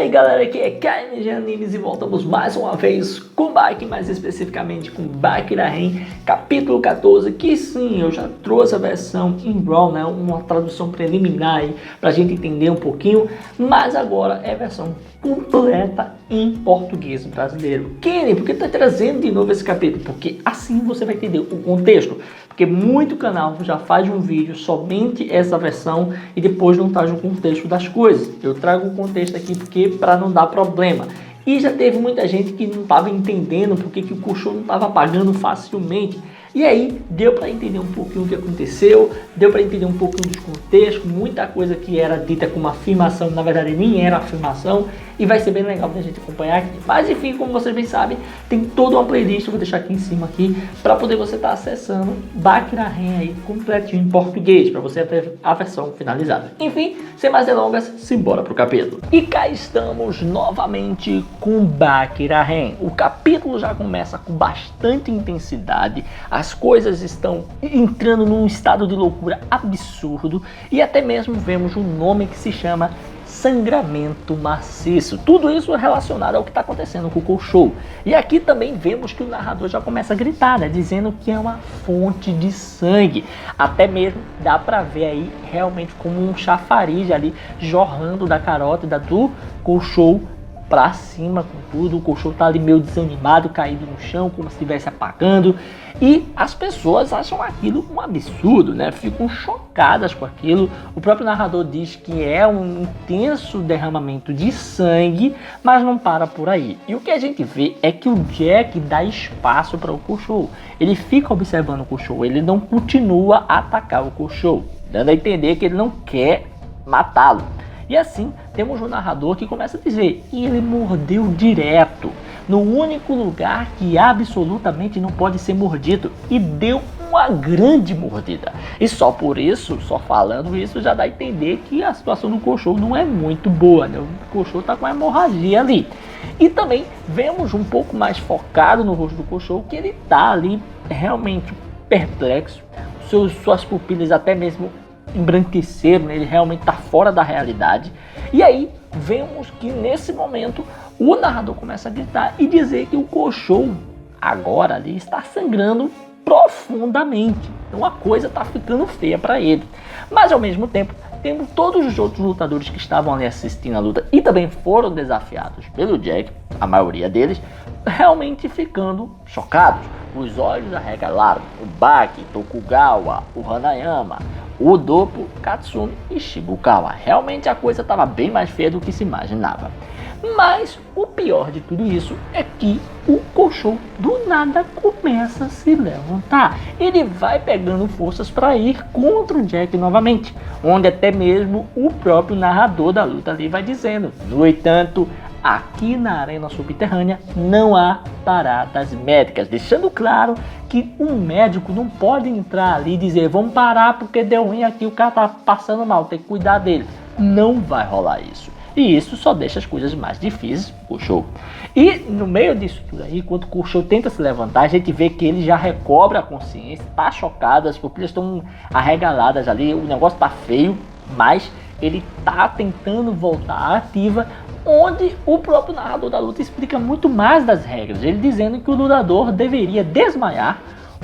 aí galera, aqui é KNG Animes e voltamos mais uma vez com Baki, mais especificamente com Baki da Ren, capítulo 14, que sim, eu já trouxe a versão em RAW, né, uma tradução preliminar aí, pra gente entender um pouquinho, mas agora é a versão completa em português brasileiro. Kenny, por que tá trazendo de novo esse capítulo? Porque assim você vai entender o contexto, porque muito canal já faz um vídeo somente essa versão e depois não traz o contexto das coisas. Eu trago o contexto aqui porque para não dar problema. E já teve muita gente que não estava entendendo porque que o Kushou não estava apagando facilmente. E aí deu para entender um pouquinho o que aconteceu, deu para entender um pouquinho dos contextos, muita coisa que era dita como afirmação, na verdade nem era afirmação, e vai ser bem legal pra gente acompanhar aqui. Mas enfim, como vocês bem sabem, tem toda uma playlist, eu vou deixar aqui em cima aqui, para poder você estar acessando Baki da Ren aí completinho em português, para você ter a versão finalizada. Enfim, sem mais delongas, simbora pro capítulo. E cá estamos novamente com Baki da Ren. O capítulo já começa com bastante intensidade, as coisas estão entrando num estado de loucura absurdo e até mesmo vemos um nome que se chama sangramento maciço. Tudo isso é relacionado ao que está acontecendo com o Kushou. E aqui também vemos que o narrador já começa a gritar, né, dizendo que é uma fonte de sangue. Até mesmo dá para ver aí realmente como um chafariz ali jorrando da carótida do Kushou pra cima com tudo. O Kushou tá ali meio desanimado, caído no chão, como se estivesse apagando. E as pessoas acham aquilo um absurdo, né? Ficam chocadas com aquilo. O próprio narrador diz que é um intenso derramamento de sangue, mas não para por aí. E o que a gente vê é que o Jack dá espaço para o Kushou. Ele fica observando o Kushou, ele não continua a atacar o Kushou, dando a entender que ele não quer matá-lo. E assim, temos um narrador que começa a dizer, e ele mordeu direto, no único lugar que absolutamente não pode ser mordido, e deu uma grande mordida. E só por isso, só falando isso, já dá a entender que a situação do Kushou não é muito boa, né? O Kushou tá com a hemorragia ali. E também vemos um pouco mais focado no rosto do Kushou, que ele tá ali realmente perplexo, suas pupilas até mesmo embranqueceram, né? Ele realmente está fora da realidade. E aí vemos que nesse momento o narrador começa a gritar e dizer que o Kushou agora ali está sangrando profundamente. Então a coisa está ficando feia para ele. Mas ao mesmo tempo temos todos os outros lutadores que estavam ali assistindo a luta e também foram desafiados pelo Jack, a maioria deles, realmente ficando chocados. Os olhos arregalaram. O Baki, Tokugawa, o Hanayama, o Doppo, Katsumi e Shibukawa. Realmente a coisa estava bem mais feia do que se imaginava. Mas o pior de tudo isso é que o Kushou do nada começa a se levantar. Ele vai pegando forças para ir contra o Jack novamente, onde até mesmo o próprio narrador da luta ali vai dizendo: no entanto, aqui na arena subterrânea não há paradas médicas, deixando claro que um médico não pode entrar ali e dizer vamos parar porque deu ruim aqui, o cara tá passando mal, tem que cuidar dele. Não vai rolar isso. E isso só deixa as coisas mais difíceis pro Kushou. E no meio disso tudo aí, enquanto o Kushou tenta se levantar, a gente vê que ele já recobra a consciência, tá chocado, as pupilas estão arregaladas ali, o negócio tá feio, mas ele tá tentando voltar ativa, onde o próprio narrador da luta explica muito mais das regras, ele dizendo que o lutador deveria desmaiar,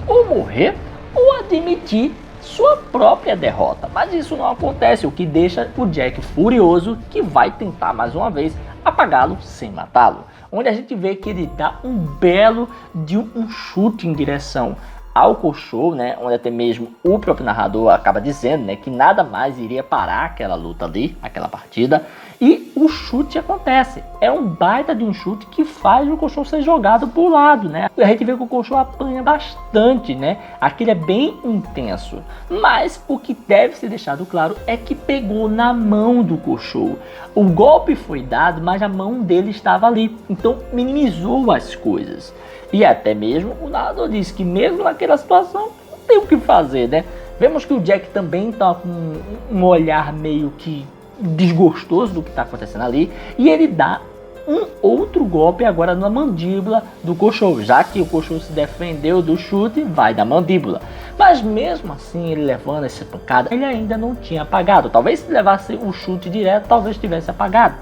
ou morrer, ou admitir sua própria derrota. Mas isso não acontece, o que deixa o Jack furioso, que vai tentar mais uma vez apagá-lo sem matá-lo. Onde a gente vê que ele dá um belo de um chute em direção ao Kushou, né, onde até mesmo o próprio narrador acaba dizendo, né, que nada mais iria parar aquela luta ali, aquela partida, e o chute acontece. É um baita de um chute que faz o Kushou ser jogado pro lado, né? A gente vê que o Kushou apanha bastante, né? Aquilo é bem intenso. Mas o que deve ser deixado claro é que pegou na mão do Kushou. O golpe foi dado, mas a mão dele estava ali. Então minimizou as coisas. E até mesmo o narrador diz que mesmo naquela situação não tem o que fazer, né? Vemos que o Jack também tá com um olhar meio que desgostoso do que está acontecendo ali, e ele dá um outro golpe agora na mandíbula do Kushou, já que o Kushou se defendeu do chute, vai da mandíbula. Mas mesmo assim, ele levando essa pancada, ele ainda não tinha apagado. Talvez se levasse o chute direto, talvez tivesse apagado.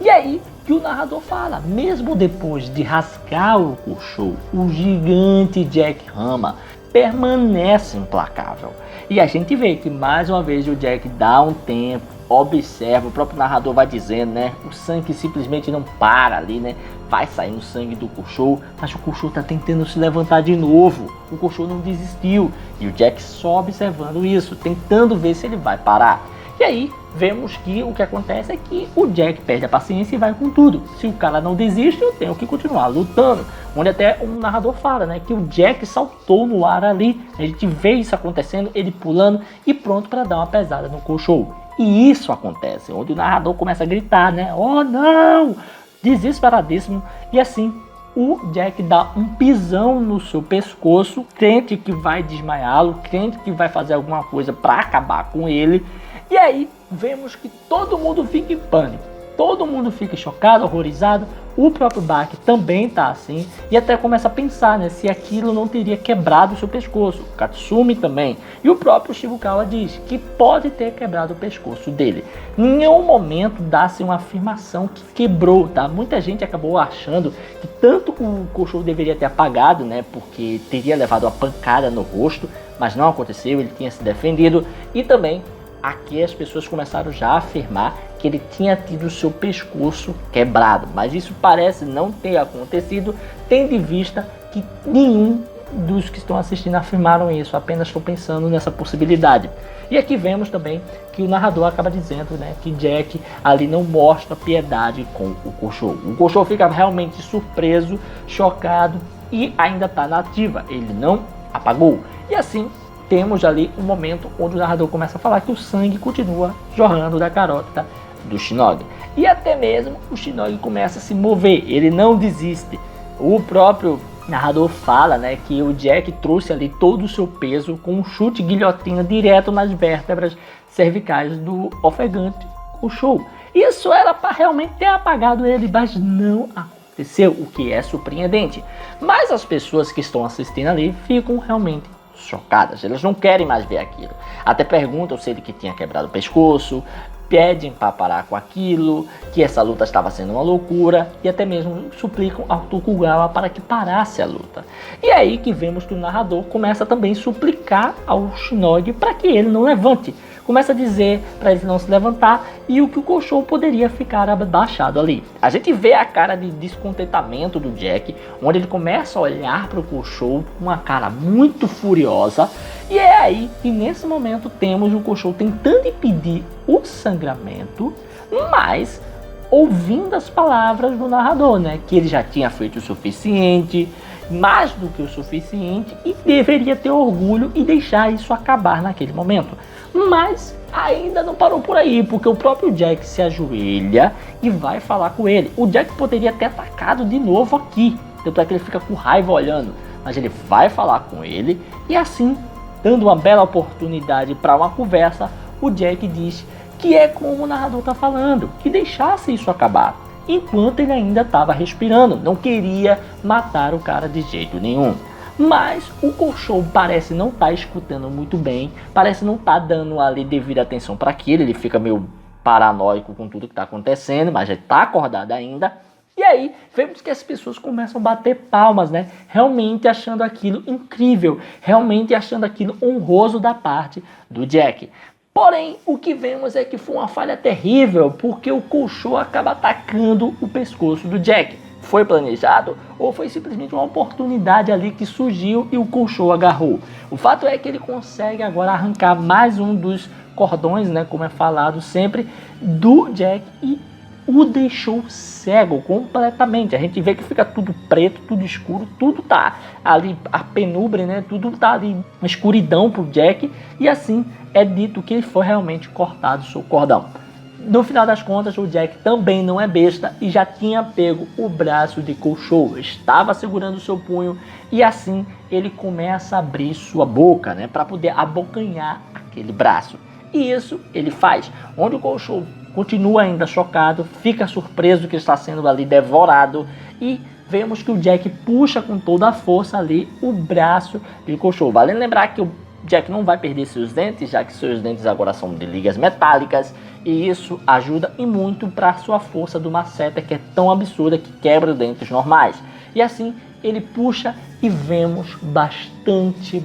E aí que o narrador fala. Mesmo depois de rasgar o colchão, o gigante Jack Rama permanece implacável. E a gente vê que mais uma vez o Jack dá um tempo, observa, o próprio narrador vai dizendo, né? O sangue simplesmente não para ali, né? Vai saindo sangue do colchão, mas o colchão tá tentando se levantar de novo. O colchão não desistiu. E o Jack só observando isso, tentando ver se ele vai parar. E aí, vemos que o que acontece é que o Jack perde a paciência e vai com tudo. Se o cara não desiste, eu tenho que continuar lutando. Onde até um narrador fala, né, que o Jack saltou no ar ali. A gente vê isso acontecendo, ele pulando e pronto para dar uma pesada no colchão. E isso acontece, onde o narrador começa a gritar, né, oh não, desesperadíssimo. E assim, o Jack dá um pisão no seu pescoço, crente que vai desmaiá-lo, crente que vai fazer alguma coisa para acabar com ele. E aí vemos que todo mundo fica em pânico, todo mundo fica chocado, horrorizado. O próprio Baki também tá assim e até começa a pensar, né, se aquilo não teria quebrado o seu pescoço. O Katsumi também. E o próprio Shibukawa diz que pode ter quebrado o pescoço dele. Em nenhum momento dá-se uma afirmação que quebrou, tá? Muita gente acabou achando que tanto o Koshou deveria ter apagado, né, porque teria levado uma pancada no rosto, mas não aconteceu, ele tinha se defendido. E também aqui as pessoas começaram já a afirmar que ele tinha tido o seu pescoço quebrado, mas isso parece não ter acontecido, tendo em vista que nenhum dos que estão assistindo afirmaram isso, apenas estão pensando nessa possibilidade. E aqui vemos também que o narrador acaba dizendo, né, que Jack ali não mostra piedade com o Koshou. O Koshou fica realmente surpreso, chocado e ainda está na ativa, ele não apagou. E assim temos ali um momento onde o narrador começa a falar que o sangue continua jorrando da carota do Shinogi. E até mesmo o Shinogi começa a se mover, ele não desiste. O próprio narrador fala, né, que o Jack trouxe ali todo o seu peso com um chute guilhotina direto nas vértebras cervicais do ofegante Koshou. Isso era para realmente ter apagado ele, mas não aconteceu, o que é surpreendente. Mas as pessoas que estão assistindo ali ficam realmente chocadas, elas não querem mais ver aquilo. Até perguntam se ele que tinha quebrado o pescoço, pedem para parar com aquilo, que essa luta estava sendo uma loucura e até mesmo suplicam ao Tokugawa para que parasse a luta. E é aí que vemos que o narrador começa também a suplicar ao Shinogi para que ele não levante. Começa a dizer para ele não se levantar e o que o Koshou poderia ficar abaixado ali. A gente vê a cara de descontentamento do Jack, onde ele começa a olhar para o Koshou com uma cara muito furiosa. E é aí que nesse momento temos o Koshou tentando impedir o sangramento, mas ouvindo as palavras do narrador, né? Que ele já tinha feito o suficiente, mais do que o suficiente, e deveria ter orgulho e deixar isso acabar naquele momento. Mas ainda não parou por aí, porque o próprio Jack se ajoelha e vai falar com ele. O Jack poderia ter atacado de novo aqui, tanto é que ele fica com raiva olhando, mas ele vai falar com ele e assim, dando uma bela oportunidade para uma conversa, o Jack diz que é como o narrador está falando, que deixasse isso acabar, enquanto ele ainda estava respirando, não queria matar o cara de jeito nenhum. Mas o Koshou parece não estar escutando muito bem, parece não estar dando ali devida atenção para aquilo, ele fica meio paranoico com tudo que está acontecendo, mas já está acordado ainda. E aí vemos que as pessoas começam a bater palmas, né? Realmente achando aquilo incrível, realmente achando aquilo honroso da parte do Jack. Porém, o que vemos é que foi uma falha terrível, porque o Koshou acaba atacando o pescoço do Jack. Foi planejado ou foi simplesmente uma oportunidade ali que surgiu e o Koshou agarrou? O fato é que ele consegue agora arrancar mais um dos cordões, né, como é falado sempre, do Jack e o deixou cego completamente. A gente vê que fica tudo preto, tudo escuro, tudo tá ali, a penumbra, né, tudo tá ali, uma escuridão pro Jack, e assim é dito que ele foi realmente cortado o seu cordão. No final das contas, o Jack também não é besta e já tinha pego o braço de Koshou, estava segurando o seu punho e assim ele começa a abrir sua boca, né, para poder abocanhar aquele braço. E isso ele faz, onde o Koshou continua ainda chocado, fica surpreso que está sendo ali devorado e vemos que o Jack puxa com toda a força ali o braço de Koshou. Vale lembrar que o Jack não vai perder seus dentes, já que seus dentes agora são de ligas metálicas, e isso ajuda e muito para sua força do maceta, que é tão absurda que quebra os dentes normais. E assim ele puxa e vemos bastante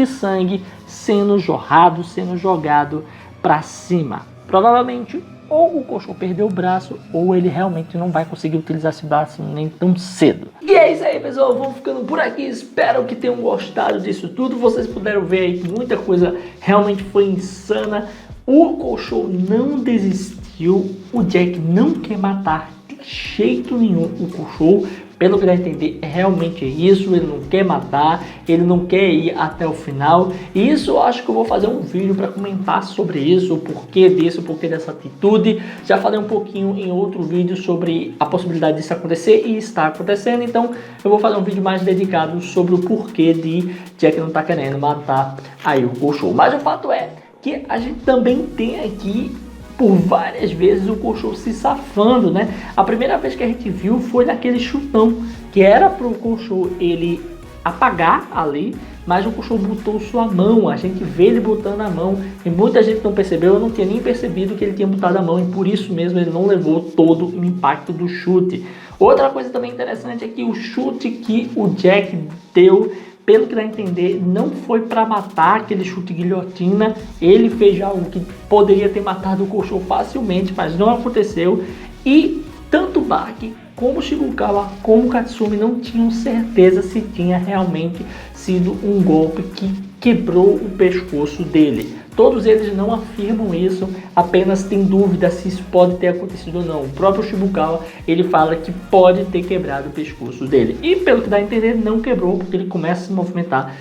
sangue sendo jorrado, sendo jogado para cima. Provavelmente ou o Koshou perdeu o braço, ou ele realmente não vai conseguir utilizar esse braço nem tão cedo. E é isso aí, pessoal, vamos ficando por aqui, espero que tenham gostado disso tudo. Vocês puderam ver aí que muita coisa realmente foi insana. O Koshou não desistiu, o Jack não quer matar de jeito nenhum o Koshou. Pelo que dá a entender, é realmente isso, ele não quer matar, ele não quer ir até o final. E isso eu acho que eu vou fazer um vídeo para comentar sobre isso, o porquê disso, o porquê dessa atitude. Já falei um pouquinho em outro vídeo sobre a possibilidade disso acontecer e está acontecendo. Então eu vou fazer um vídeo mais dedicado sobre o porquê de Jack não tá querendo matar aí o Koshou. Mas o fato é que a gente também tem aqui por várias vezes o Koshou se safando, né? A primeira vez que a gente viu foi naquele chutão, que era pro Koshou ele apagar ali, mas o Koshou botou sua mão, a gente vê ele botando a mão, e muita gente não percebeu, eu não tinha nem percebido que ele tinha botado a mão, e por isso mesmo ele não levou todo o impacto do chute. Outra coisa também interessante é que o chute que o Jack deu, pelo que dá a entender, não foi para matar, aquele chute guilhotina. Ele fez algo que poderia ter matado o Koshou facilmente, mas não aconteceu. E tanto Baki como Shibukawa como Katsumi não tinham certeza se tinha realmente sido um golpe que quebrou o pescoço dele. Todos eles não afirmam isso, apenas tem dúvida se isso pode ter acontecido ou não. O próprio Shibukawa, ele fala que pode ter quebrado o pescoço dele. E pelo que dá a entender, não quebrou, porque ele começa a se movimentar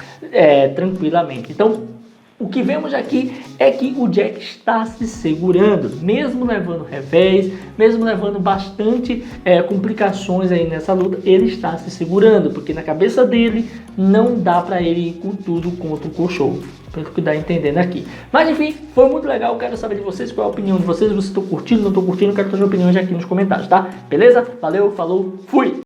tranquilamente. Então, o que vemos aqui é que o Jack está se segurando, mesmo levando revés, mesmo levando bastante complicações aí nessa luta, ele está se segurando, porque na cabeça dele não dá para ele ir com tudo contra o Koshou, pelo que dá a entender aqui. Mas enfim, foi muito legal, quero saber de vocês, qual é a opinião de vocês, se vocês estão curtindo, não estão curtindo, quero ter sua opinião já aqui nos comentários, tá? Beleza? Valeu, falou, fui!